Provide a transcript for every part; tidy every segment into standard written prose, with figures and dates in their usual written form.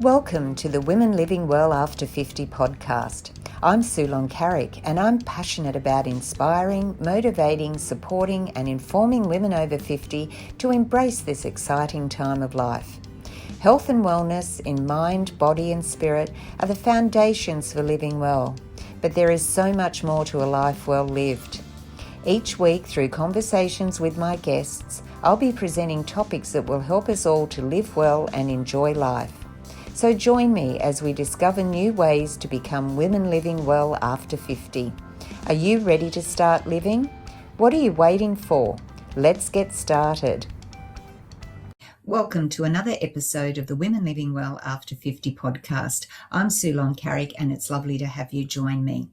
Welcome to the Women Living Well After 50 podcast. I'm Sue Carrick and I'm passionate about inspiring, motivating, supporting and informing women over 50 to embrace this exciting time of life. Health and wellness in mind, body and spirit are the foundations for living well, but there is so much more to a life well lived. Each week, through conversations with my guests, I'll be presenting topics that will help us all to live well and enjoy life. So join me as we discover new ways to become women living well after 50. Are you ready to start living? What are you waiting for? Let's get started. Welcome to another episode of the Women Living Well After 50 podcast. I'm Sue Carrick and it's lovely to have you join me.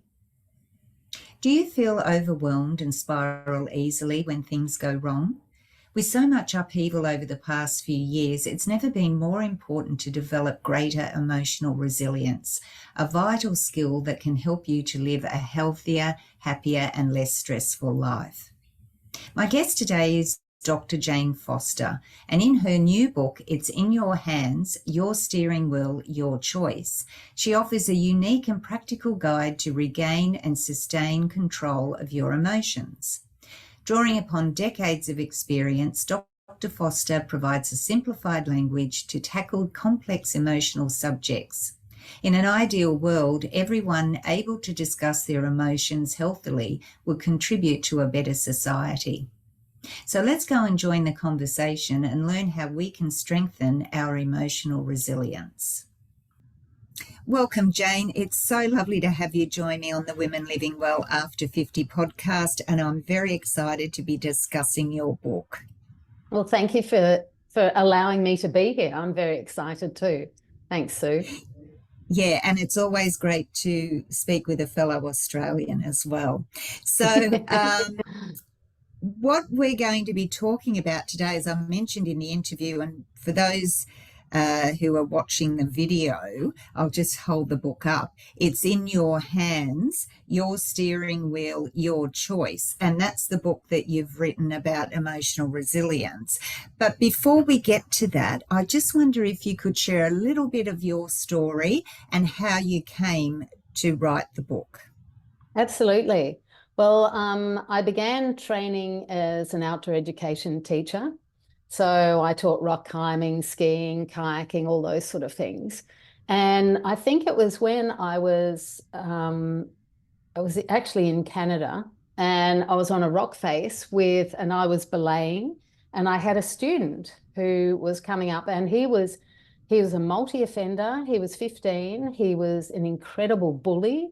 Do you feel overwhelmed and spiral easily when things go wrong? With so much upheaval over the past few years, it's never been more important to develop greater emotional resilience, a vital skill that can help you to live a healthier, happier, and less stressful life. My guest today is Dr. Jane Foster, and in her new book, It's in Your Hands, Your Steering Wheel, Your Choice, she offers a unique and practical guide to regain and sustain control of your emotions. Drawing upon decades of experience, Dr. Foster provides a simplified language to tackle complex emotional subjects. In an ideal world, everyone able to discuss their emotions healthily would contribute to a better society. So let's go and join the conversation and learn how we can strengthen our emotional resilience. Welcome, Jane. It's so lovely to have you join me on the Women Living Well After 50 podcast, and I'm very excited to be discussing your book. Well, thank you for allowing me to be here. I'm very excited too. Thanks, Sue. Yeah, and it's always great to speak with a fellow Australian as well. So what we're going to be talking about today, as I mentioned in the interview, and for those who are watching the video, I'll just hold the book up. It's in your hands, your steering wheel, your choice. And that's the book that you've written about emotional resilience. But before we get to that, I just wonder if you could share a little bit of your story and how you came to write the book. Absolutely. Well, I began training as an outdoor education teacher. So I taught rock climbing, skiing, kayaking, all those sort of things. And I think it was when I was actually in Canada, and I was on a rock face and I was belaying, and I had a student who was coming up, and he was a multi-offender. He was 15. He was an incredible bully.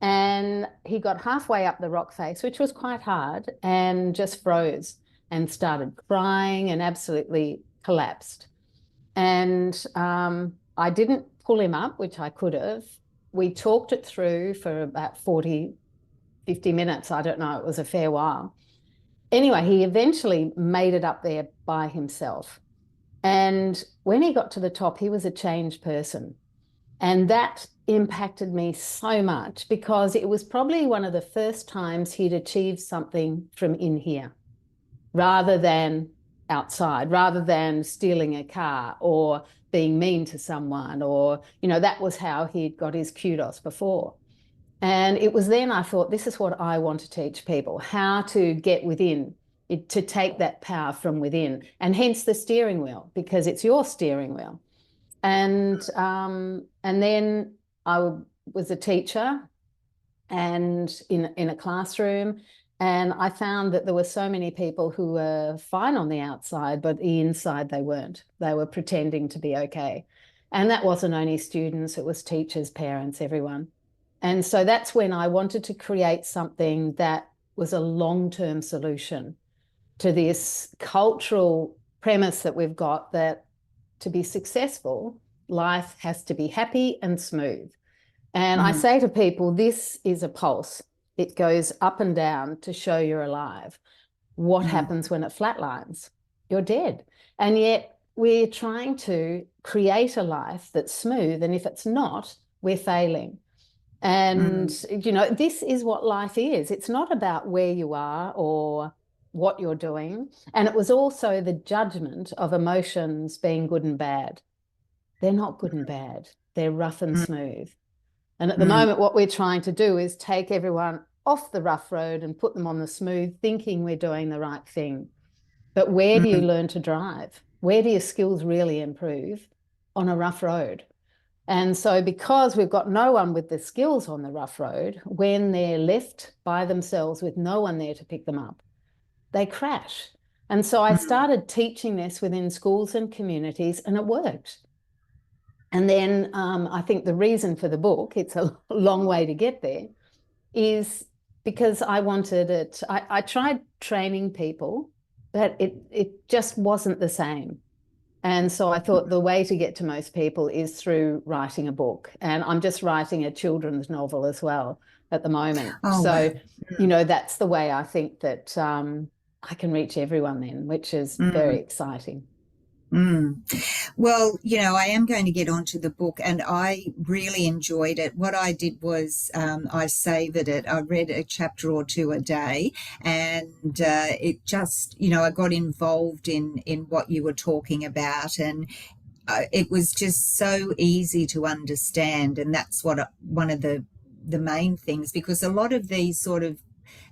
And he got halfway up the rock face, which was quite hard, and just froze and started crying and absolutely collapsed. And I didn't pull him up, which I could have. We talked it through for about 40, 50 minutes. I don't know, it was a fair while. Anyway, he eventually made it up there by himself. And when he got to the top, he was a changed person. And that impacted me so much because it was probably one of the first times he'd achieved something from in here, rather than outside, rather than stealing a car or being mean to someone, or, that was how he'd got his kudos before. And it was then I thought, this is what I want to teach people, how to get within, to take that power from within, and hence the steering wheel, because it's your steering wheel. And then I was a teacher and in a classroom, and I found that there were so many people who were fine on the outside, but the inside they weren't. They were pretending to be okay. And that wasn't only students, it was teachers, parents, everyone. And so that's when I wanted to create something that was a long-term solution to this cultural premise that we've got, that to be successful, life has to be happy and smooth. And I say to people, this is a pulse. It goes up and down to show you're alive. What happens when it flatlines? You're dead. And yet we're trying to create a life that's smooth. And if it's not, we're failing. And, this is what life is. It's not about where you are or what you're doing. And it was also the judgment of emotions being good and bad. They're not good and bad. They're rough and mm, smooth. And at the mm, moment, what we're trying to do is take everyone off the rough road and put them on the smooth, thinking we're doing the right thing. But where do you mm, learn to drive? Where do your skills really improve? On a rough road. And so, because we've got no one with the skills on the rough road, when they're left by themselves with no one there to pick them up, they crash. And so I mm, started teaching this within schools and communities, and it worked. And then I think the reason for the book, it's a long way to get there, is because I wanted it. I tried training people, but it just wasn't the same. And so I thought the way to get to most people is through writing a book. And I'm just writing a children's novel as well at the moment. oh, wow. So, that's the way I think that I can reach everyone then, which is very Mm, exciting. mm. Well, I am going to get onto the book, and I really enjoyed it. What I did was I savored it. I read a chapter or two a day, and it just, I got involved in what you were talking about, and it was just so easy to understand. And that's one of the main things, because a lot of these sort of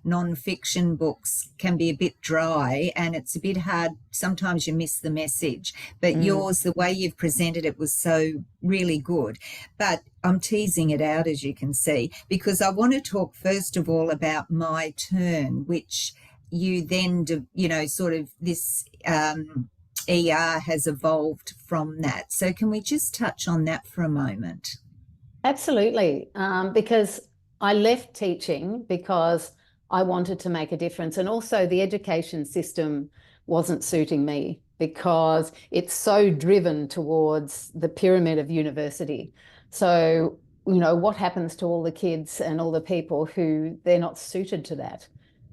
non-fiction books can be a bit dry, and it's a bit hard. Sometimes you miss the message, but Mm. yours, the way you've presented it, was so really good. But I'm teasing it out, as you can see, because I want to talk first of all about My Turn, which you then sort of this ER has evolved from that. So can we just touch on that for a moment? Absolutely. Because I left teaching because I wanted to make a difference. And also, the education system wasn't suiting me because it's so driven towards the pyramid of university. So, what happens to all the kids and all the people who they're not suited to that?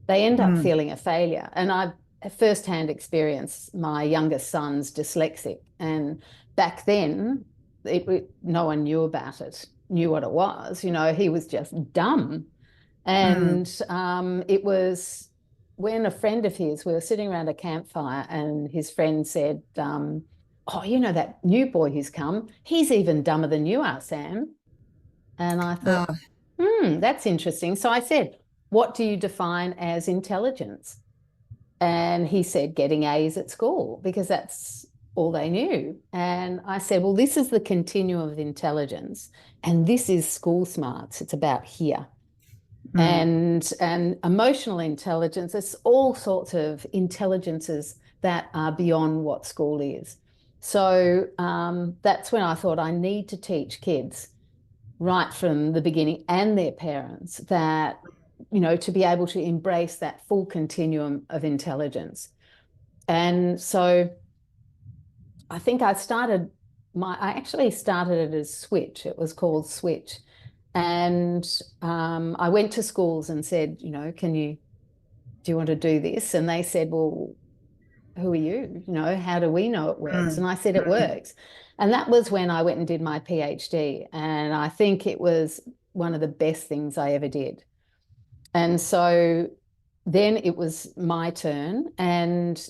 They end up Mm, feeling a failure. And I've firsthand experience, my youngest son's dyslexic. And back then, no one knew about it, knew what it was. He was just dumb. mm, And it was when a friend of his, we were sitting around a campfire, and his friend said, "Oh, that new boy who's come, he's even dumber than you are, Sam." And I thought, oh, that's interesting. So I said, "What do you define as intelligence?" And he said, "Getting A's at school," because that's all they knew. And I said, "Well, this is the continuum of intelligence, and this is school smarts. It's about here." mm, And emotional intelligence, it's all sorts of intelligences that are beyond what school is. So that's when I thought I need to teach kids right from the beginning, and their parents, that to be able to embrace that full continuum of intelligence. And so I think I actually started it as Switch. It was called Switch. And I went to schools and said, do you want to do this? And they said, "Well, who are you? How do we know it works?" mm, And I said, "It mm, works." And that was when I went and did my PhD. And I think it was one of the best things I ever did. And so then it was my turn, and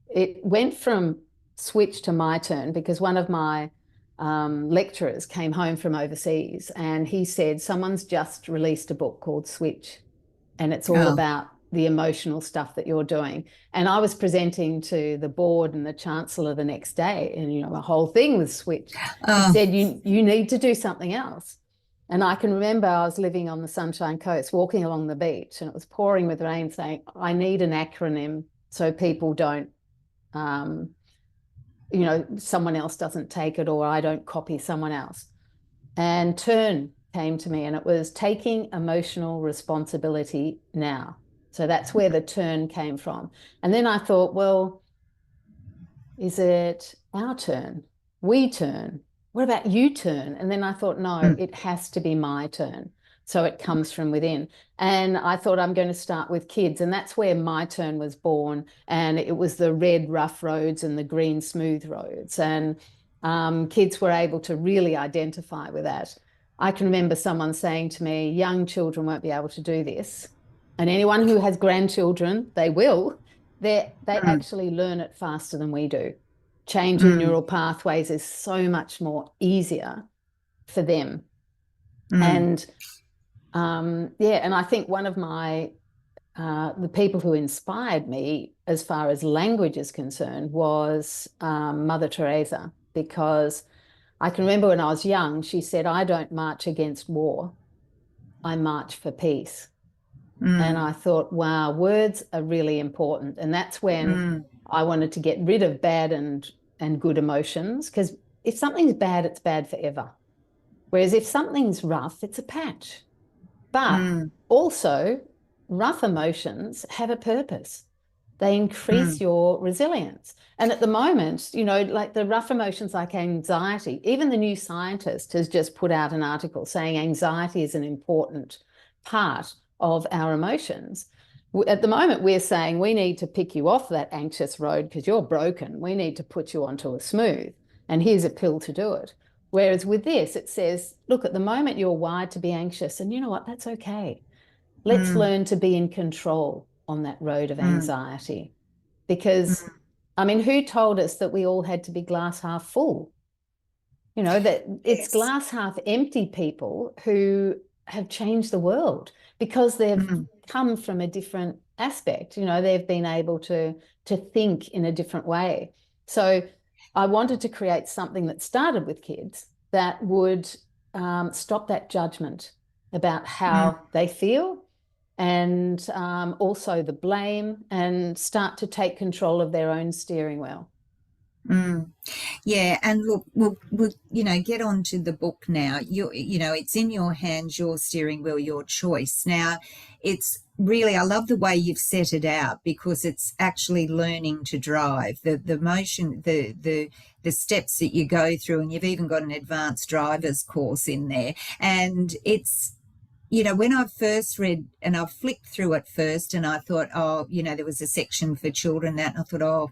it went from Switch to my turn because one of my lecturers came home from overseas, and he said, "Someone's just released a book called Switch, and it's all oh, about the emotional stuff that you're doing." And I was presenting to the board and the chancellor the next day, and the whole thing was Switch. He oh, said, "You need to do something else." And I can remember I was living on the Sunshine Coast, walking along the beach, and it was pouring with rain, saying, "I need an acronym so people don't, um, someone else doesn't take it, or I don't copy someone else." And turn came to me, and it was taking emotional responsibility now. So that's where the turn came from. And then I thought, well, is it our turn? We turn. What about you turn? And then I thought, no, mm, it has to be my turn. So it comes from within. And I thought, I'm going to start with kids. And that's where My Turn was born. And it was the red rough roads and the green smooth roads. And kids were able to really identify with that. I can remember someone saying to me, "Young children won't be able to do this." And anyone who has grandchildren, they will. They mm, actually learn it faster than we do. changing neural pathways is so much more easier for them. And and I think one of my the people who inspired me as far as language is concerned was Mother Teresa, because I can remember when I was young, she said, "I don't march against war, I march for peace." And I thought, wow, words are really important. And that's when I wanted to get rid of bad and good emotions, because if something's bad, it's bad forever. Whereas if something's rough, it's a patch. But also, rough emotions have a purpose. They increase your resilience. And at the moment, you know, like the rough emotions like anxiety, even the New Scientist has just put out an article saying anxiety is an important part of our emotions. At the moment, we're saying we need to pick you off that anxious road because you're broken. We need to put you onto a smooth, and here's a pill to do it. Whereas with this, it says, look, at the moment you're wired to be anxious, and you know what? That's okay. Let's learn to be in control on that road of anxiety. Because, I mean, who told us that we all had to be glass half full? You know, that it's glass half empty people who have changed the world because they've come from a different aspect. You know, they've been able to think in a different way. So I wanted to create something that started with kids that would stop that judgment about how they feel, and also the blame, and start to take control of their own steering wheel. Yeah, and look, we'll you know, get on to the book now. You know, it's in your hands, your steering wheel, your choice. Now, it's really, I love the way you've set it out, because it's actually learning to drive, the motion, the steps that you go through, and you've even got an advanced driver's course in there. And it's, you know, when I first read, and I flicked through it first, and I thought, oh, you know, there was a section for children, that, and I thought, oh,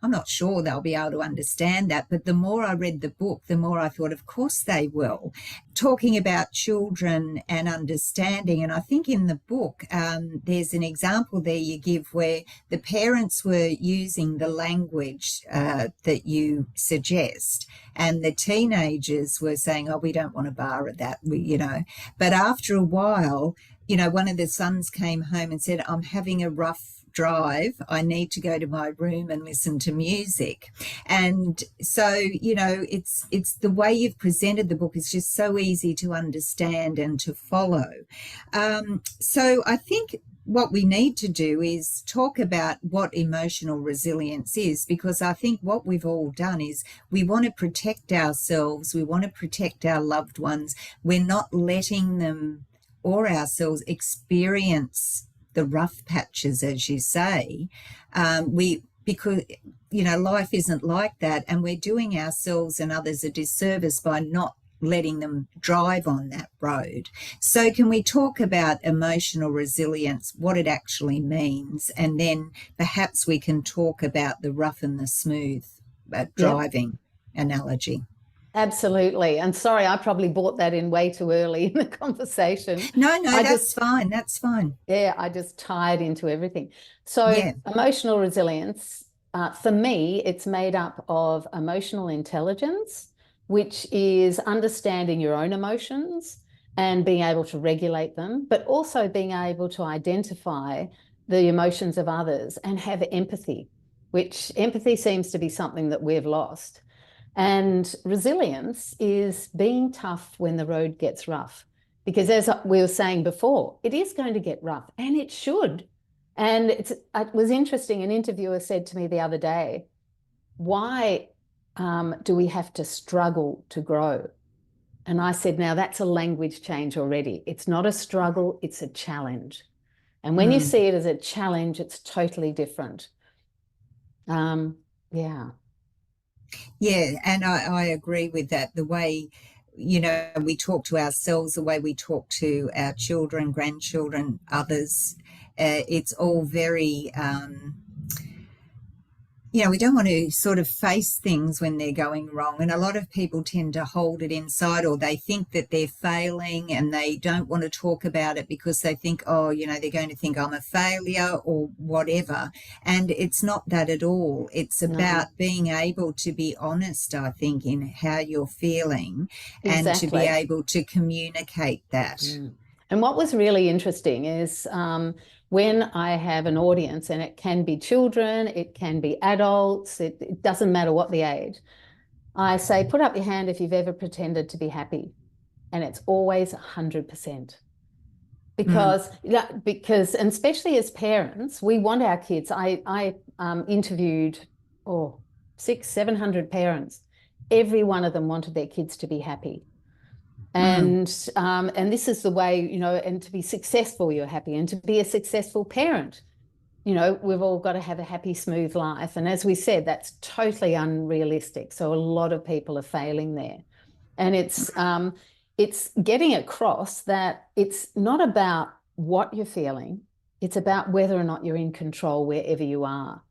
I'm not sure they'll be able to understand that. But the more I read the book, the more I thought, of course they will. Talking about children and understanding. And I think in the book, there's an example there you give where the parents were using the language that you suggest. And the teenagers were saying, oh, we don't want to borrow that, you know. But after a while, you know, one of the sons came home and said, I'm having a rough drive, I need to go to my room and listen to music. And so, you know, it's the way you've presented the book is just so easy to understand and to follow. So I think what we need to do is talk about what emotional resilience is, because I think what we've all done is we want to protect ourselves, we want to protect our loved ones. We're not letting them or ourselves experience the rough patches, as you say, because, you know, life isn't like that, and we're doing ourselves and others a disservice by not letting them drive on that road. So can we talk about emotional resilience, what it actually means, and then perhaps we can talk about the rough and the smooth driving analogy. Absolutely. And sorry, I probably brought that in way too early in the conversation. No, that's fine. That's fine. Yeah, I just tied into everything. So emotional resilience, for me, it's made up of emotional intelligence, which is understanding your own emotions and being able to regulate them, but also being able to identify the emotions of others and have empathy, which empathy seems to be something that we've lost. And resilience is being tough when the road gets rough. Because as we were saying before, it is going to get rough, and it should. And it was interesting, an interviewer said to me the other day, why do we have to struggle to grow? And I said, now that's a language change already. It's not a struggle, it's a challenge. And when you see it as a challenge, it's totally different. Yeah, and I agree with that. The way, you know, we talk to ourselves, the way we talk to our children, grandchildren, others, it's all very, we don't want to sort of face things when they're going wrong. And a lot of people tend to hold it inside, or they think that they're failing and they don't want to talk about it because they think, oh, they're going to think I'm a failure or whatever. And it's not that at all. It's No, about being able to be honest, I think, in how you're feeling and to be exactly. able to communicate that. Mm. And what was really interesting is when I have an audience, and it can be children, it can be adults, it doesn't matter what the age, I say, put up your hand if you've ever pretended to be happy. And it's always 100%. Mm, Because and especially as parents, we want our kids. I interviewed, 700 parents. Every one of them wanted their kids to be happy. mm, And this is the way, and to be successful, you're happy, and to be a successful parent, we've all got to have a happy, smooth life. And as we said, that's totally unrealistic. So a lot of people are failing there. And it's getting across that it's not about what you're feeling, it's about whether or not you're in control wherever you are.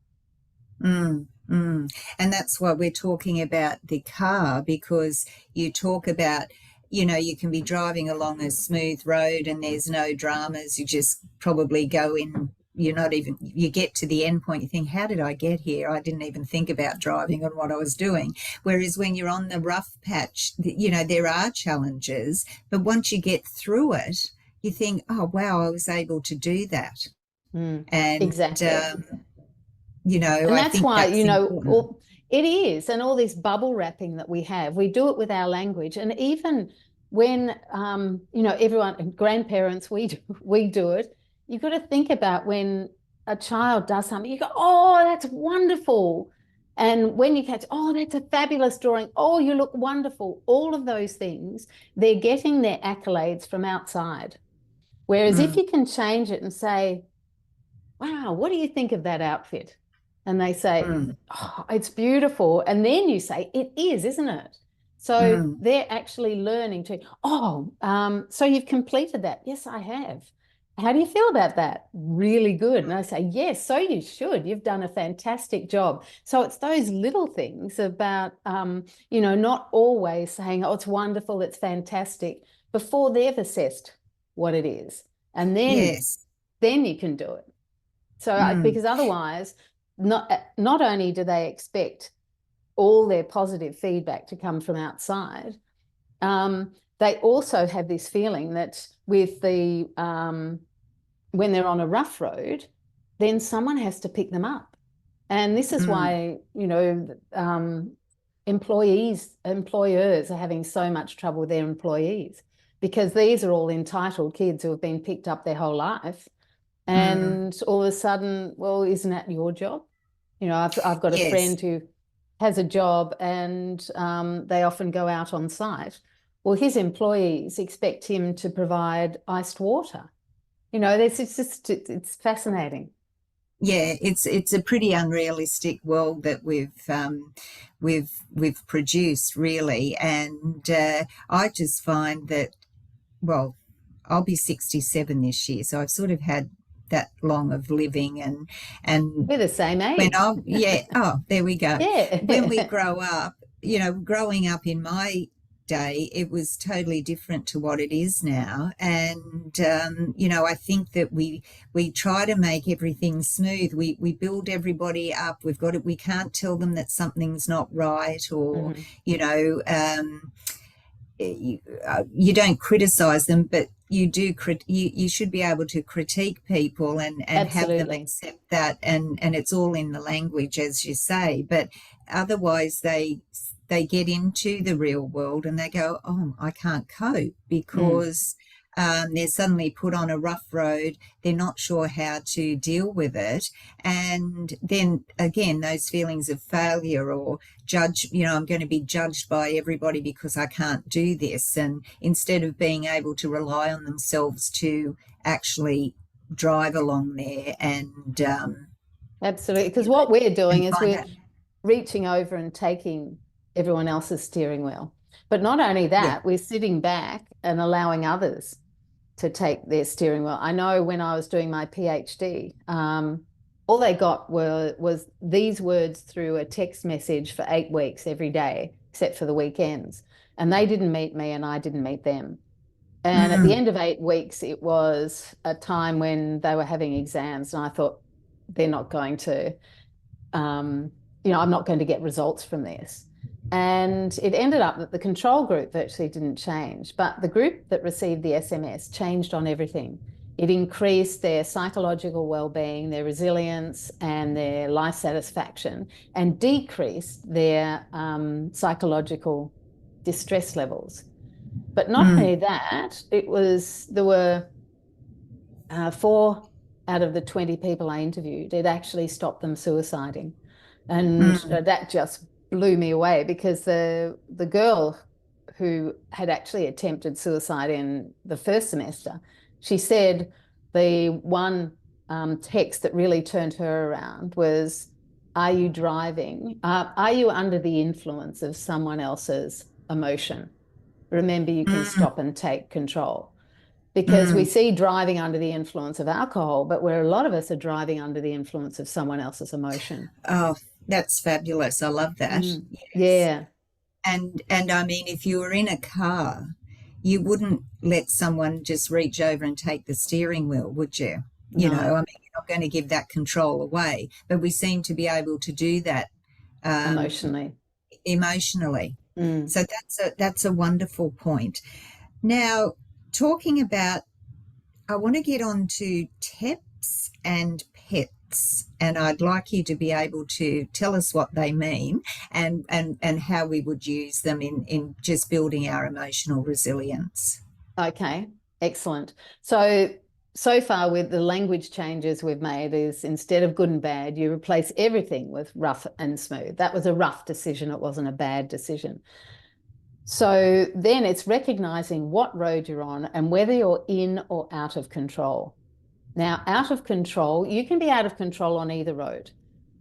mm, mm. And that's why we're talking about the car, because you talk about, you can be driving along a smooth road and there's no dramas. You just probably go in, you get to the end point, you think, how did I get here? I didn't even think about driving and what I was doing. Whereas when you're on the rough patch, there are challenges, but once you get through it, you think, oh, wow, I was able to do that. And, Exactly. And I that's think why, that's important. it is. And all this bubble wrapping that we have, we do it with our language. And even when, everyone, grandparents, we do it. You've got to think about when a child does something, you go, oh, that's wonderful. And when you catch, oh, that's a fabulous drawing. Oh, you look wonderful. All of those things, they're getting their accolades from outside. Whereas if Mm, you can change it and say, wow, what do you think of that outfit? And they say, mm, oh, it's beautiful. And then you say, it is, isn't it? So mm. they're actually learning to, so you've completed that. Yes, I have. How do you feel about that? Really good. And I say, yes, so you should. You've done a fantastic job. So it's those little things about, not always saying, oh, it's wonderful, it's fantastic, before they've assessed what it is. And Yes. then you can do it. So Mm, because otherwise, not only do they expect all their positive feedback to come from outside, they also have this feeling that with when they're on a rough road, then someone has to pick them up. And this is mm. why, employers are having so much trouble with their employees, because these are all entitled kids who have been picked up their whole life. Mm, And all of a sudden, well, isn't that your job? I've got a yes, friend who has a job, and they often go out on site. Well, his employees expect him to provide iced water. It's fascinating. yeah. It's a pretty unrealistic world that we've produced, really, and I just find that, well, I'll be 67 this year, so I've sort of had that long of living, and We're the same when age. I'm, yeah, oh, there we go. When we Yeah. grow up, growing up in my day, it was totally different to what it is now. And, I think that we try to make everything smooth. We build everybody up. We can't tell them that something's not right, or, Mhm. you know, um, you don't criticize them, but you should be able to critique people and have them Absolutely. accept that, and it's all in the language, as you say. But otherwise they get into the real world and they go, oh, I can't cope, Mm. because they're suddenly put on a rough road. They're not sure how to deal with it. And then again, those feelings of failure or I'm going to be judged by everybody because I can't do this. And instead of being able to rely on themselves to actually drive along there Absolutely. Because what we're doing and is find we're out. reaching over and taking everyone else's steering wheel. But not only Yeah. that, we're sitting back and allowing others to take their steering wheel. I know when I was doing my PhD, all they got was these words through a text message for 8 weeks every day, except for the weekends. And they didn't meet me and I didn't meet them. And at the Mm, end of 8 weeks, it was a time when they were having exams. And I thought, they're not going to, I'm not going to get results from this. And it ended up that the control group virtually didn't change, but the group that received the SMS changed on everything. It increased their psychological well-being, their resilience, and their life satisfaction, and decreased their psychological distress levels. But not mm, only that, there were 4 out of the 20 people I interviewed, it actually stopped them suiciding. And mm, that just blew me away, because the girl who had actually attempted suicide in the first semester, she said the one text that really turned her around was, are you driving? Are you under the influence of someone else's emotion? Remember, you can mm, stop and take control. Because we mm. see driving under the influence of alcohol, but where a lot of us are driving under the influence of someone else's emotion. Oh, that's fabulous. I love that. Mm. Yes. Yeah, And I mean, if you were in a car, you wouldn't let someone just reach over and take the steering wheel, would you? You know, I no, mean, you're not going to give that control away, but we seem to be able to do that um, emotionally. emotionally. Mm. So that's a wonderful point. Now, talking about, I want to get on to TEPs and PETs, and I'd like you to be able to tell us what they mean and how we would use them in just building our emotional resilience. Okay, excellent. So far with the language changes we've made is, instead of good and bad, you replace everything with rough and smooth. That was a rough decision. It wasn't a bad decision. So then it's recognizing what road you're on and whether you're in or out of control. Now, out of control, you can be out of control on either road.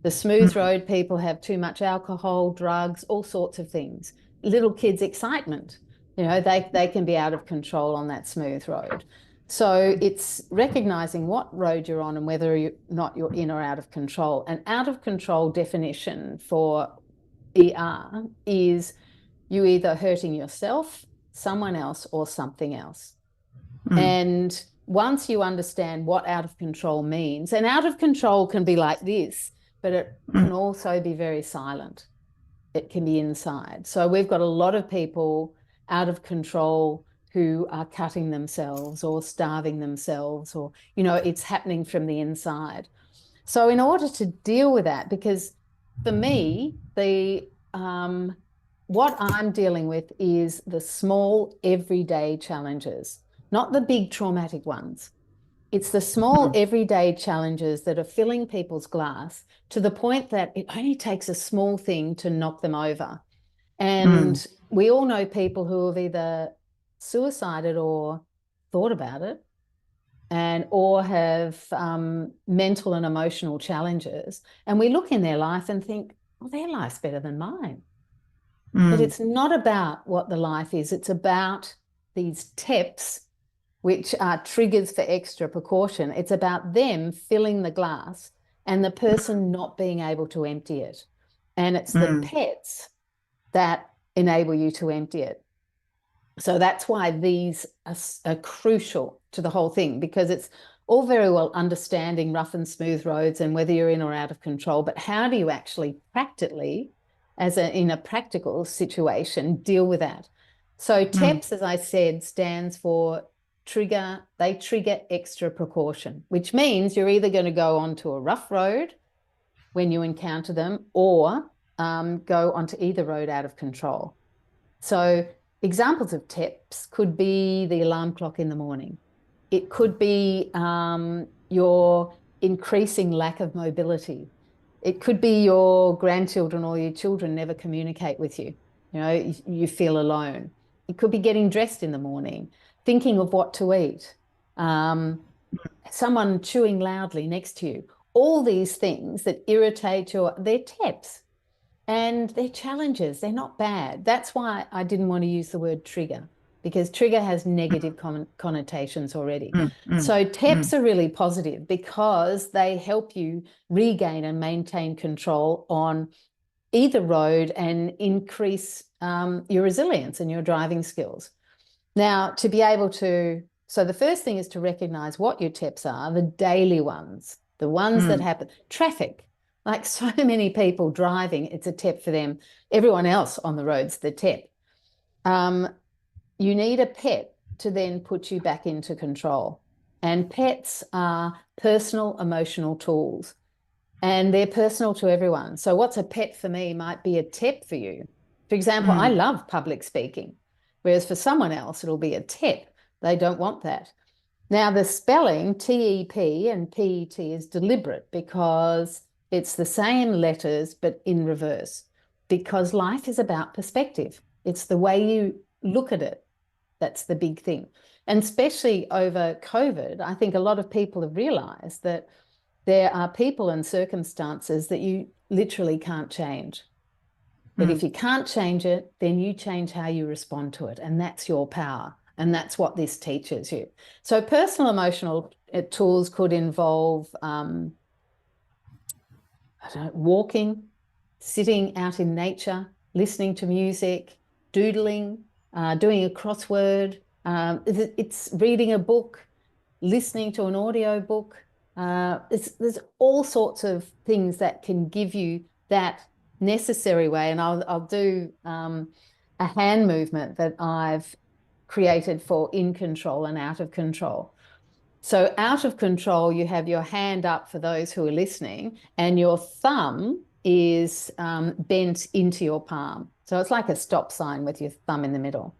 The smooth Mm, road, people have too much alcohol, drugs, all sorts of things. Little kids' excitement, they can be out of control on that smooth road. So it's recognizing what road you're on and whether or not you're in or out of control. An out of control definition for ER is you either hurting yourself, someone else, or something else. mm, And once you understand what out of control means, and out of control can be like this, but it mm, can also be very silent. It can be inside. So we've got a lot of people out of control who are cutting themselves or starving themselves, or, it's happening from the inside. So in order to deal with that, because for me, the what I'm dealing with is the small everyday challenges, not the big traumatic ones. It's the small mm, everyday challenges that are filling people's glass to the point that it only takes a small thing to knock them over. mm, And we all know people who have either suicided or thought about it, and or have mental and emotional challenges. And we look in their life and think, well, their life's better than mine. But mm, it's not about what the life is. It's about these tips, which are triggers for extra precaution. It's about them filling the glass and the person not being able to empty it. And it's the mm, pets that enable you to empty it. So that's why these are crucial to the whole thing, because it's all very well understanding rough and smooth roads and whether you're in or out of control, but how do you actually practically, in a practical situation, deal with that? So mm, TEPS, as I said, stands for they trigger extra precaution, which means you're either going to go onto a rough road when you encounter them, or go onto either road out of control. So examples of tips could be the alarm clock in the morning. It could be your increasing lack of mobility. It could be your grandchildren or your children never communicate with you. You feel alone. It could be getting dressed in the morning, thinking of what to eat, um, someone chewing loudly next to you. All these things that irritate they're tips. And they're challenges, they're not bad. That's why I didn't want to use the word trigger, because trigger has negative connotations already. Mm. So TEPs are really positive because they help you regain and maintain control on either road and increase your resilience and your driving skills. Now, to be able to, so the first thing is to recognize what your TEPs are, the daily ones, the ones that happen. Traffic, like so many people driving, it's a TEP for them. Everyone else on the road's the TEP. You need a pet to then put you back into control. And pets are personal emotional tools, and they're personal to everyone. So what's a pet for me might be a TEP for you. For example, I love public speaking, whereas for someone else, it'll be a TEP. They don't want that. Now, the spelling TEP and PET is deliberate because it's the same letters, but in reverse, because life is about perspective. It's the way you look at it. That's the big thing. And especially over COVID, I think a lot of people have realized that there are people and circumstances that you literally can't change. But if you can't change it, then you change how you respond to it. And that's your power. And that's what this teaches you. So personal emotional tools could involve walking, sitting out in nature, listening to music, doodling, doing a crossword. It's reading a book, listening to an audio book. There's all sorts of things that can give you that necessary way. And I'll do a hand movement that I've created for in control and out of control. So out of control, you have your hand up for those who are listening, and your thumb is bent into your palm. So it's like a stop sign with your thumb in the middle.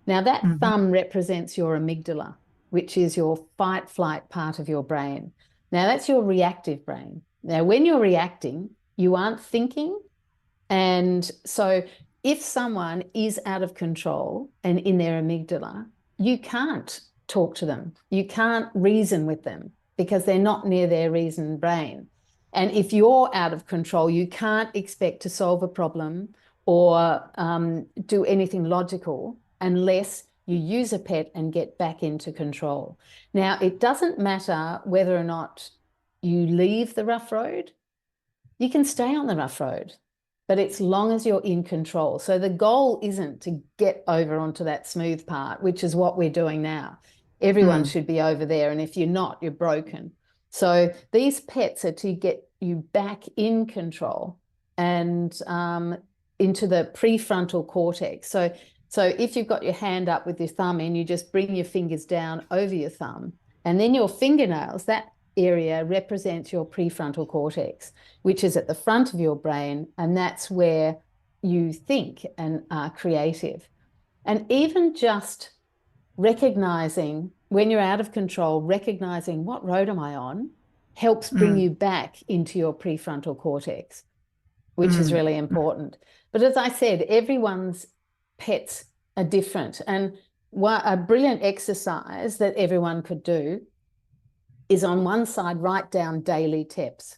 Now that thumb represents your amygdala, which is your fight flight part of your brain. Now that's your reactive brain. Now when you're reacting, you aren't thinking. And so if someone is out of control and in their amygdala, you can't talk to them. You can't reason with them because they're not near their reason brain. And if you're out of control, you can't expect to solve a problem or do anything logical unless you use a pet and get back into control. Now, it doesn't matter whether or not you leave the rough road. You can stay on the rough road, but it's long as you're in control. So the goal isn't to get over onto that smooth part, which is what we're doing now. Everyone should be over there. And if you're not, you're broken. So these pets are to get you back in control and into the prefrontal cortex. So if you've got your hand up with your thumb in, you just bring your fingers down over your thumb, and then your fingernails, that area represents your prefrontal cortex, which is at the front of your brain, and that's where you think and are creative. And even just recognizing when you're out of control, recognizing what road am I on, helps bring you back into your prefrontal cortex, which is really important. But as I said, everyone's pets are different. And a brilliant exercise that everyone could do is on one side, write down daily TEPs.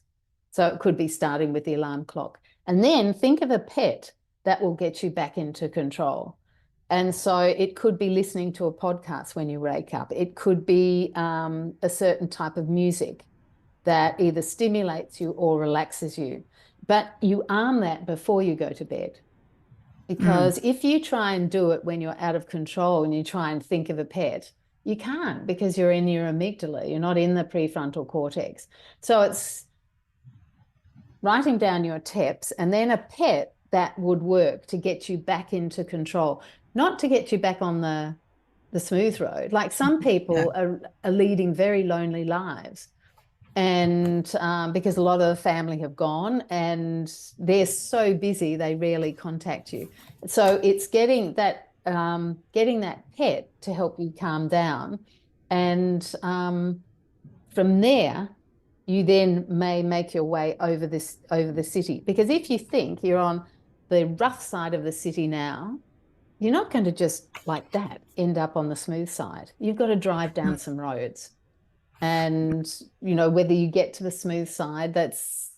So it could be starting with the alarm clock. And then think of a pet that will get you back into control. And so it could be listening to a podcast when you wake up. It could be a certain type of music that either stimulates you or relaxes you. But you arm that before you go to bed. Because if you try and do it when you're out of control and you try and think of a pet, you can't, because you're in your amygdala. You're not in the prefrontal cortex. So it's writing down your TEPs and then a pet that would work to get you back into control, not to get you back on the smooth road. Like some people are leading very lonely lives. And because a lot of the family have gone and they're so busy, they rarely contact you. So it's getting that pet to help you calm down. And from there, you then may make your way over the city. Because if you think you're on the rough side of the city now, you're not going to just like that end up on the smooth side. You've got to drive down some roads. And, whether you get to the smooth side, that's,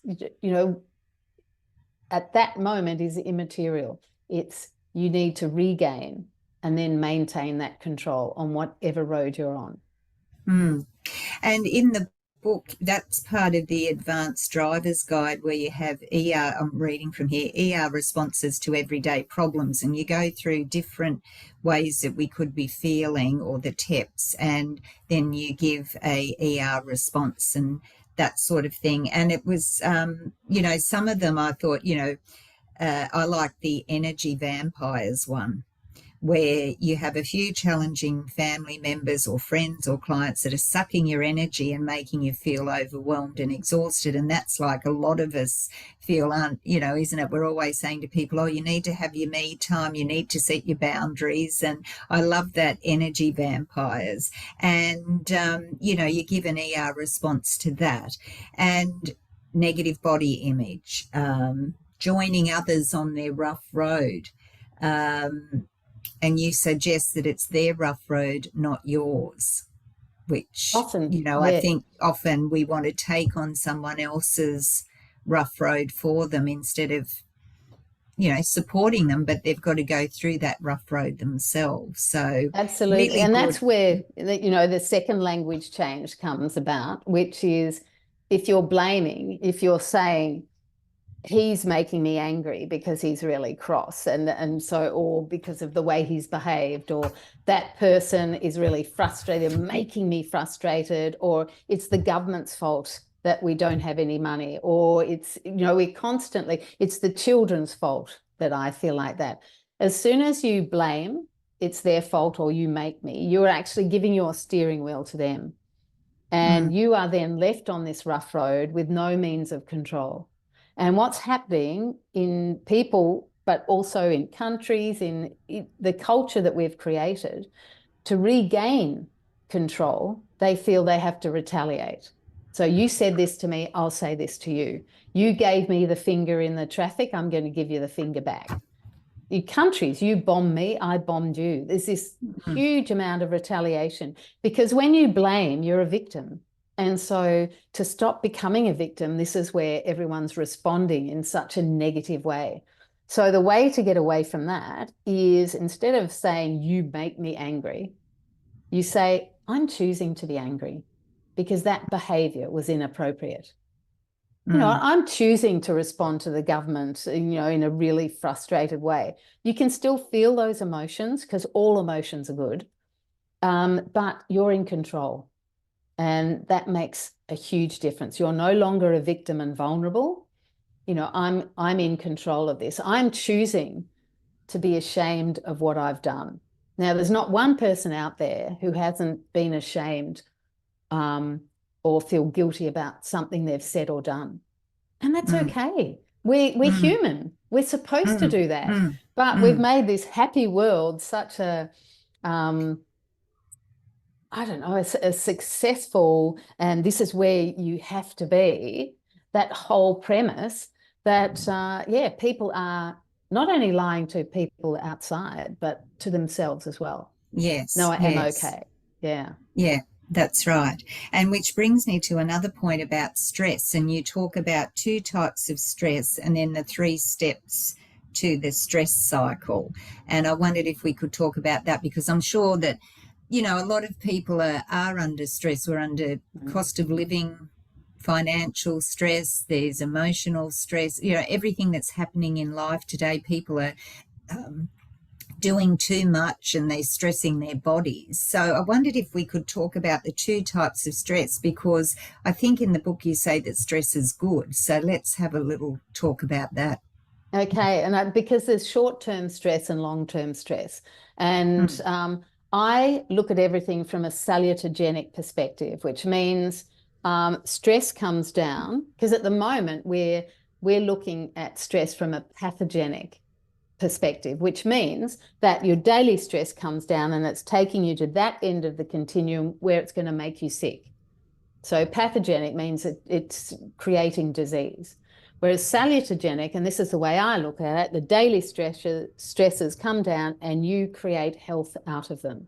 at that moment is immaterial. It's you need to regain and then maintain that control on whatever road you're on. Mm. And in the book, that's part of the advanced driver's guide where you have ER, I'm reading from here, ER responses to everyday problems. And you go through different ways that we could be feeling, or the TEPS, and then you give a ER response and that sort of thing. And it was, some of them I thought, I like the energy vampires one, where you have a few challenging family members or friends or clients that are sucking your energy and making you feel overwhelmed and exhausted. And that's like a lot of us feel, isn't it? We're always saying to people, oh, you need to have your me time, you need to set your boundaries. And I love that, energy vampires. And, you give an ER response to that. And negative body image, joining others on their rough road. And you suggest that it's their rough road, not yours, which, Often, I yeah. think often we want to take on someone else's rough road for them instead of, supporting them, but they've got to go through that rough road themselves. So Absolutely. really And good. that's where, the second language change comes about, which is if you're blaming, if you're saying, he's making me angry because he's really cross, and so, or because of the way he's behaved, or that person is really frustrated, making me frustrated, or it's the government's fault that we don't have any money, or it's, it's the children's fault that I feel like that. As soon as you blame, it's their fault, or you make me, you're actually giving your steering wheel to them. And you are then left on this rough road with no means of control. And what's happening in people, but also in countries, in the culture that we've created, to regain control, they feel they have to retaliate. So you said this to me, I'll say this to you. You gave me the finger in the traffic, I'm going to give you the finger back. You countries, you bombed me, I bombed you. There's this huge amount of retaliation, because when you blame, you're a victim. And so to stop becoming a victim, this is where everyone's responding in such a negative way. So the way to get away from that is, instead of saying, you make me angry, you say, I'm choosing to be angry because that behavior was inappropriate. I'm choosing to respond to the government, in a really frustrated way. You can still feel those emotions, because all emotions are good, but you're in control. And that makes a huge difference. You're no longer a victim and vulnerable. I'm in control of this. I'm choosing to be ashamed of what I've done. Now, there's not one person out there who hasn't been ashamed or feel guilty about something they've said or done. And that's okay. We're human. We're supposed to do that. But we've made this happy world such a, a successful, and this is where you have to be, that whole premise that, people are not only lying to people outside, but to themselves as well. Yes. No, I am yes. okay. Yeah. Yeah, that's right. And which brings me to another point about stress. And you talk about two types of stress and then the 3 steps to the stress cycle. And I wondered if we could talk about that, because I'm sure that, a lot of people are under stress. We're under cost of living, financial stress, there's emotional stress, everything that's happening in life today. People are doing too much and they're stressing their bodies. So I wondered if we could talk about the 2 types of stress, because I think in the book you say that stress is good. So let's have a little talk about that. Okay, and because there's short-term stress and long-term stress. And I look at everything from a salutogenic perspective, which means stress comes down, because at the moment we're looking at stress from a pathogenic perspective, which means that your daily stress comes down and it's taking you to that end of the continuum where it's going to make you sick. So pathogenic means that it's creating disease. Whereas salutogenic, and this is the way I look at it, the daily stresses come down and you create health out of them.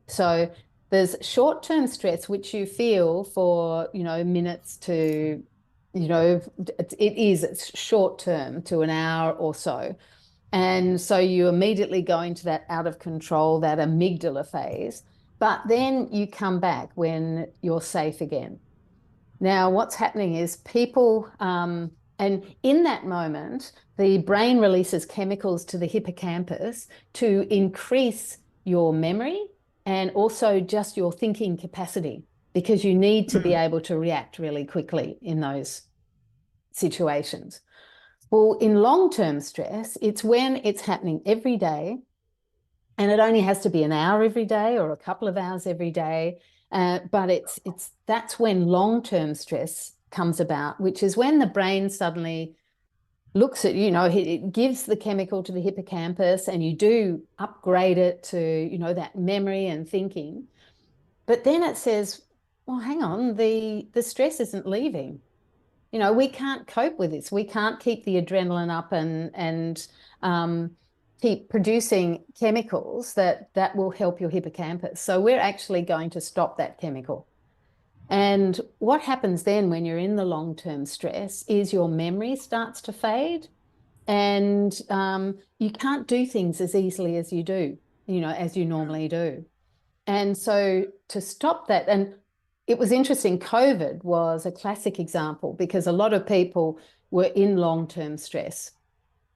So there's short-term stress, which you feel for, minutes to, it's short-term to an hour or so. And so you immediately go into that out of control, that amygdala phase, but then you come back when you're safe again. Now, what's happening is people, and in that moment, the brain releases chemicals to the hippocampus to increase your memory and also just your thinking capacity, because you need to be able to react really quickly in those situations. Well, in long-term stress, it's when it's happening every day, and it only has to be an hour every day or a couple of hours every day. But that's when long-term stress comes about, which is when the brain suddenly looks at, it gives the chemical to the hippocampus, and you do upgrade it to, that memory and thinking. But then it says, well, hang on, the stress isn't leaving. We can't cope with this. We can't keep the adrenaline up and keep producing chemicals that will help your hippocampus. So we're actually going to stop that chemical. And what happens then when you're in the long-term stress is your memory starts to fade, and you can't do things as easily as you do, as you normally do. And so to stop that, and it was interesting, COVID was a classic example, because a lot of people were in long-term stress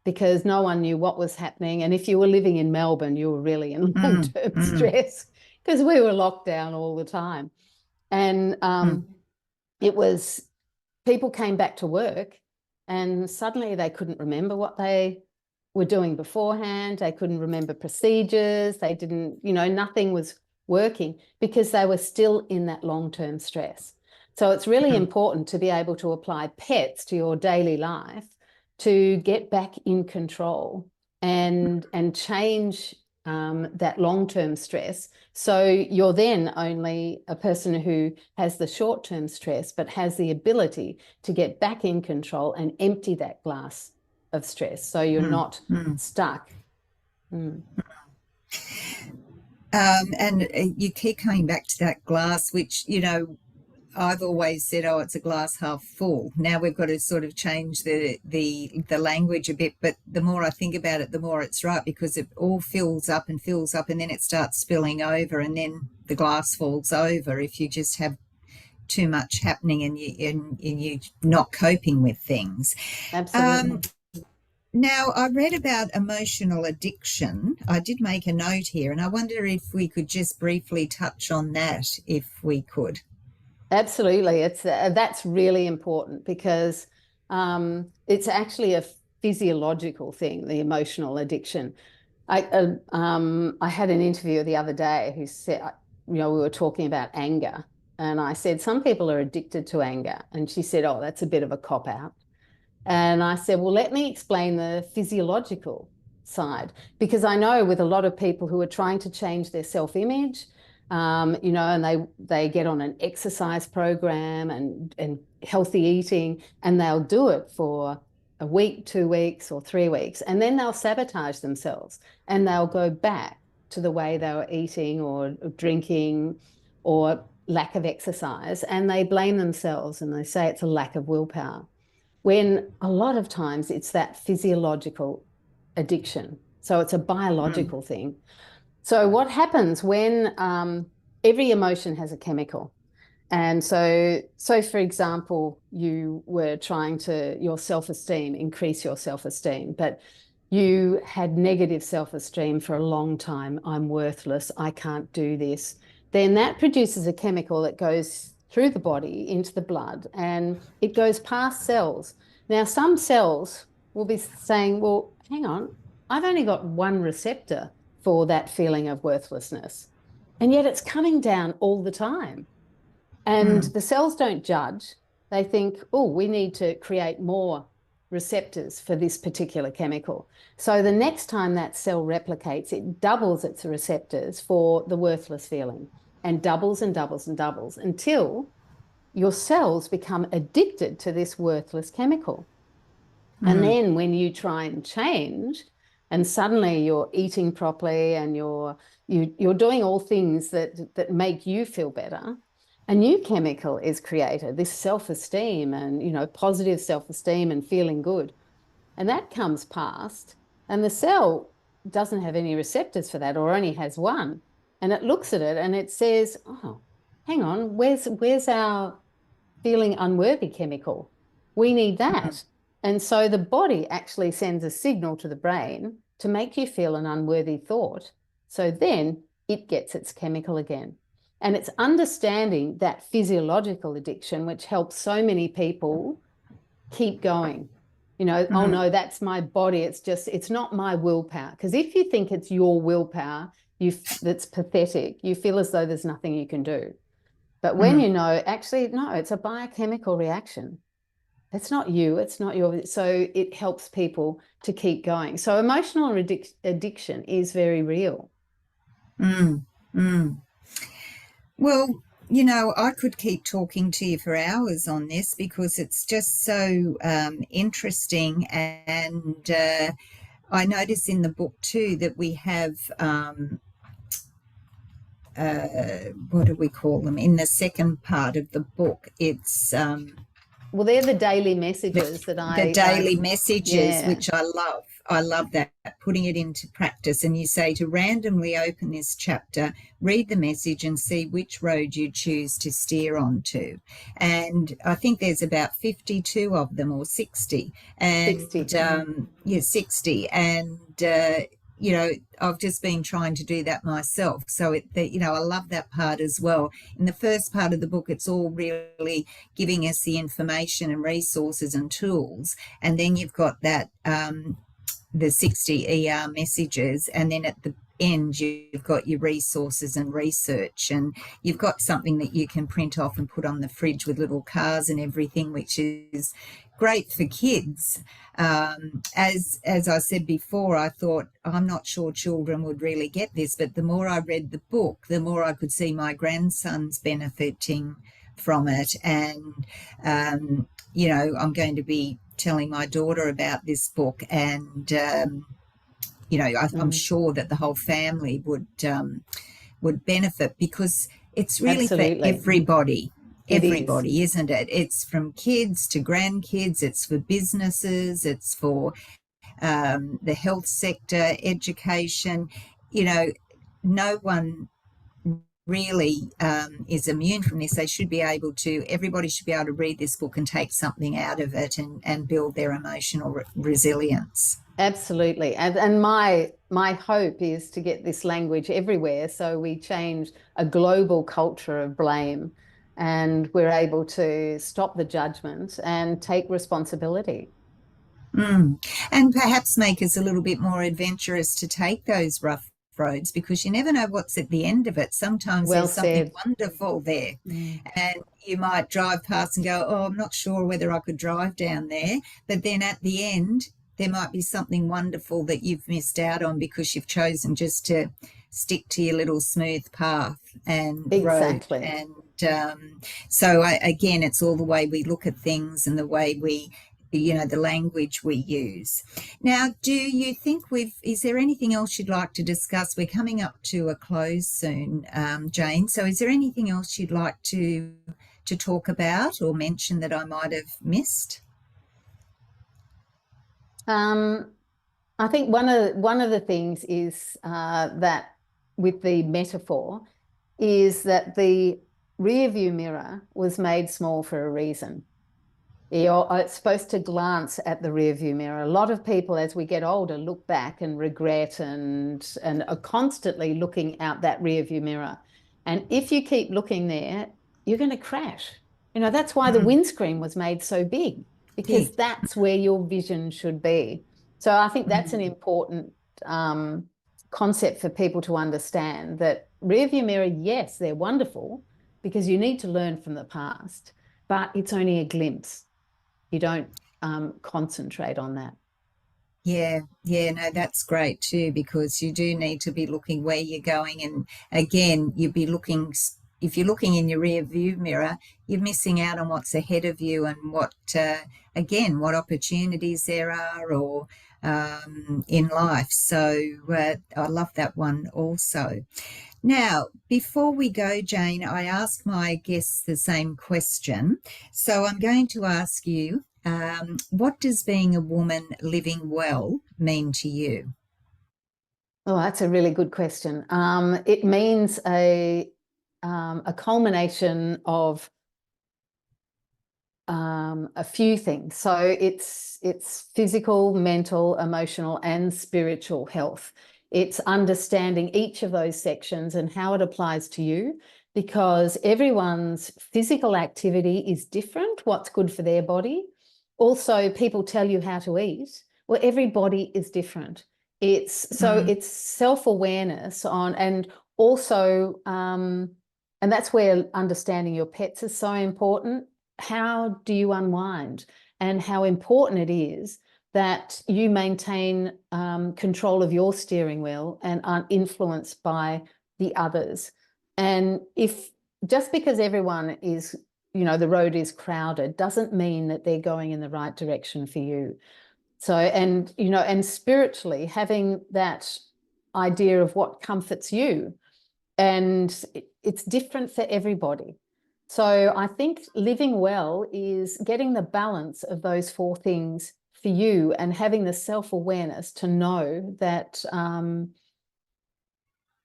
because no one knew what was happening. And if you were living in Melbourne, you were really in long-term stress, because we were locked down all the time. And it was, people came back to work and suddenly they couldn't remember what they were doing beforehand. They couldn't remember procedures. They didn't, nothing was working because they were still in that long-term stress. So it's really important to be able to apply PETs to your daily life to get back in control and change that long-term stress. So you're then only a person who has the short-term stress, but has the ability to get back in control and empty that glass of stress. So you're not stuck. And you keep coming back to that glass, which, I've always said, oh, it's a glass half full. Now we've got to sort of change the language a bit, but the more I think about it, the more it's right, because it all fills up, and then it starts spilling over, and then the glass falls over if you just have too much happening and you're not coping with things. Absolutely. Now, I read about emotional addiction. I did make a note here, and I wonder if we could just briefly touch on that, if we could. Absolutely. That's really important, because it's actually a physiological thing, the emotional addiction. I had an interviewer the other day who said, we were talking about anger, and I said, some people are addicted to anger. And she said, oh, that's a bit of a cop-out. And I said, well, let me explain the physiological side, because I know with a lot of people who are trying to change their self-image, and they get on an exercise program and healthy eating, and they'll do it for a week, 2 weeks, or 3 weeks, and then they'll sabotage themselves, and they'll go back to the way they were eating or drinking or lack of exercise, and they blame themselves and they say it's a lack of willpower, when a lot of times it's that physiological addiction. So it's a biological thing. So what happens when every emotion has a chemical? And so for example, you were trying to, your self-esteem, increase your self-esteem, but you had negative self-esteem for a long time. I'm worthless. I can't do this. Then that produces a chemical that goes through the body into the blood, and it goes past cells. Now, some cells will be saying, well, hang on, I've only got one receptor for that feeling of worthlessness, and yet it's coming down all the time. And the cells don't judge. They think, oh, we need to create more receptors for this particular chemical. So the next time that cell replicates, it doubles its receptors for the worthless feeling, and doubles and doubles and doubles until your cells become addicted to this worthless chemical. And then when you try and change, and suddenly you're eating properly and you're doing all things that make you feel better, a new chemical is created, this self-esteem and, positive self-esteem and feeling good. And that comes past, And the cell doesn't have any receptors for that, or only has one. And it looks at it and it says, oh, hang on, where's our feeling unworthy chemical? We need that. And so the body actually sends a signal to the brain to make you feel an unworthy thought. So then it gets its chemical again. And it's understanding that physiological addiction, which helps so many people keep going. You know, oh no, that's my body. It's not my willpower. Because if you think it's your willpower, that's pathetic. You feel as though there's nothing you can do. But when you know, actually, no, it's a biochemical reaction. It's not you, it's not your, so it helps people to keep going. So emotional addiction is very real. Well, you know, I could keep talking to you for hours on this because it's just so interesting. And I notice in the book too that we have, what do we call them? In the second part of the book, it's well, they're the daily messages that the daily messages, which I love. I love that, putting it into practice. And you say to randomly open this chapter, read the message and see which road you choose to steer onto. And I think there's about 52 of them, or 60. And 60. 60. And you know, I've just been trying to do that myself. So, you know, I love that part as well. In the first part of the book, it's all really giving us the information and resources and tools. And then you've got that, the 60 ER messages. And then at the end, you've got your resources and research. And you've got something that you can print off and put on the fridge with little cars and everything, which is great for kids. As I said before, I thought, I'm not sure children would really get this, but the more I read the book, the more I could see my grandsons benefiting from it. And, you know, I'm going to be telling my daughter about this book, and, you know, I'm sure that the whole family would benefit, because it's really for everybody. Everybody, isn't it? It's from kids to grandkids, it's for businesses, it's for the health sector, education. You know, no one really is immune from this. Everybody should be able to read this book and take something out of it and build their emotional resilience. Absolutely. And my hope is to get this language everywhere, so we change a global culture of blame, and we're able to stop the judgment and take responsibility. And perhaps make us a little bit more adventurous to take those rough roads, because you never know what's at the end of it. Sometimes there's something wonderful there, and you might drive past and go, oh, I'm not sure whether I could drive down there. But then at the end, there might be something wonderful that you've missed out on because you've chosen just to stick to your little smooth path and road. And so again, it's all the way we look at things and the way we, you know, the language we use. Now, do you think is there anything else you'd like to discuss? We're coming up to a close soon, Jane. So is there anything else you'd like to talk about or mention that I might have missed? I think one of the things is that with the metaphor is that the rear view mirror was made small for a reason. It's supposed to glance at the rear view mirror. A lot of people, as we get older, look back and regret and are constantly looking out that rear view mirror. And if you keep looking there, you're going to crash. You know, that's why the windscreen was made so big, because that's where your vision should be. So I think that's an important concept for people to understand, that rear view mirror, yes, they're wonderful because you need to learn from the past, but it's only a glimpse. You don't concentrate on that. Yeah, no, that's great too, because you do need to be looking where you're going. And again, you'd be looking, if you're looking in your rear view mirror, you're missing out on what's ahead of you and what opportunities there are or in life. So I love that one also. Now, before we go, Jane, I ask my guests the same question. So I'm going to ask you, What does being a woman living well mean to you? Oh, that's a really good question. It means a culmination of a few things. So it's physical, mental, emotional, and spiritual health. It's understanding each of those sections and how it applies to you, because everyone's physical activity is different, what's good for their body. Also, people tell you how to eat. Well, everybody is different. It's self-awareness on, and also, and that's where understanding your pets is so important. How do you unwind, and how important it is that you maintain control of your steering wheel and aren't influenced by the others. And if just because everyone is, the road is crowded, doesn't mean that they're going in the right direction for you. So, and spiritually, having that idea of what comforts you, and it's different for everybody. So I think living well is getting the balance of those four things for you, and having the self-awareness to know that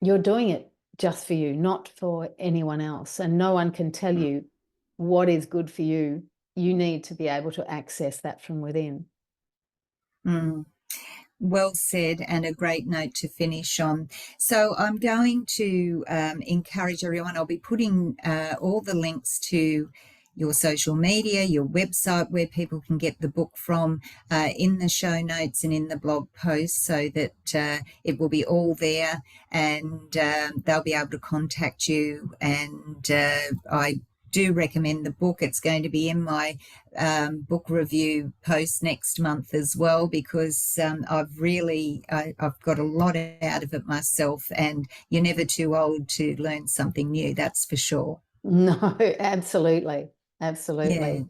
you're doing it just for you, not for anyone else. And no one can tell you what is good for you. You need to be able to access that from within. Mm. Well said, and a great note to finish on. So I'm going to encourage everyone. I'll be putting all the links to your social media, your website, where people can get the book from, in the show notes and in the blog post, so that it will be all there, and they'll be able to contact you. And I do recommend the book. It's going to be in my book review post next month as well, because I've got a lot out of it myself, and you're never too old to learn something new, that's for sure. No, absolutely. Absolutely. Yeah.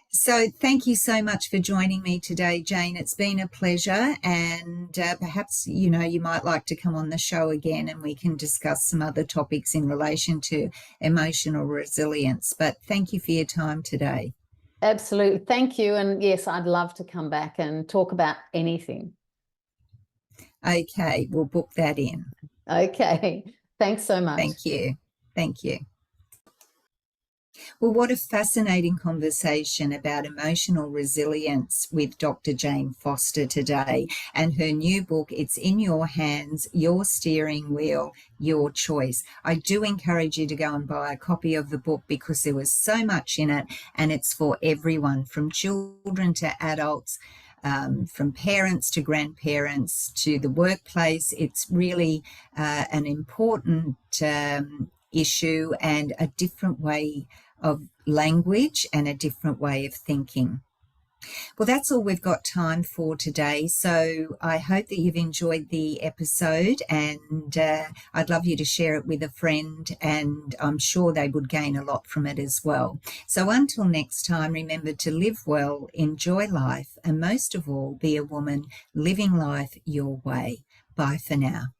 So thank you so much for joining me today, Jane. It's been a pleasure, and perhaps, you might like to come on the show again and we can discuss some other topics in relation to emotional resilience. But thank you for your time today. Absolutely. Thank you. And yes, I'd love to come back and talk about anything. Okay, we'll book that in. Okay. Thanks so much. Thank you. Thank you. Well, what a fascinating conversation about emotional resilience with Dr. Jane Foster today, and her new book, It's in Your Hands, Your Steering Wheel, Your Choice. I do encourage you to go and buy a copy of the book, because there was so much in it, and it's for everyone, from children to adults, from parents to grandparents to the workplace. It's really an important issue, and a different way of language and a different way of thinking. Well, that's all we've got time for today. So I hope that you've enjoyed the episode, and I'd love you to share it with a friend, and I'm sure they would gain a lot from it as well. So until next time, remember to live well, enjoy life, and most of all, be a woman living life your way. Bye for now.